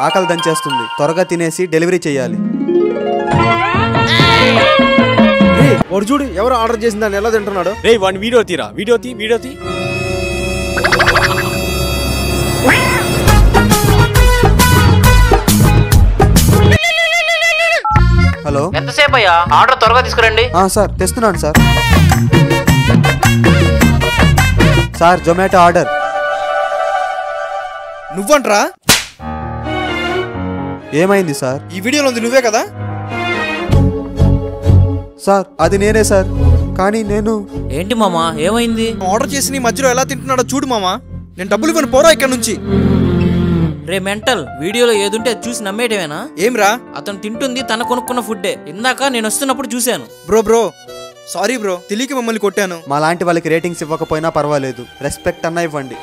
ఆకలి దంచేస్తుంది. త్వరగా తినేసి డెలివరీ చేయాలి. వాడు చూడు ఎవరు ఆర్డర్ చేసిన దాన్ని ఎలా తింటున్నాడు. రే వాడిని వీడియో తీరా, వీడియో తీ. హలో, ఎంతసేపు అయ్యా? ఆర్డర్ త్వరగా తీసుకురండి. సార్ తెస్తున్నాను సార్. Sir Zomato order. నువ్వంట్రా? ఏమైంది సార్? ఈ వీడియోలో ఉంది నువ్వే కదా సార్? అది నేనే సార్, కానీ నేను... ఏంటి మామా ఏమైంది? ఆర్డర్ చేసి నీ మధ్యలో ఎలా తింటున్నాడో చూడు మామా. నేను డబ్బులు ఇవ్వను, పోరా ఇక్కడ నుంచి. రే మెంటల్, వీడియోలో ఏదుంటే అది చూసి నమ్మేయటమేనా? ఏమ్రా? అతను తింటుంది తన కొనుక్కున్న ఫుడ్డే. ఇందాక నేను వస్తున్నప్పుడు చూశాను. బ్రో సారీ బ్రో, తెలియక మమ్మల్ని కొట్టాను. మా లాంటి వాళ్ళకి రేటింగ్స్ ఇవ్వకపోయినా పర్వాలేదు, రెస్పెక్ట్ అన్నా ఇవ్వండి.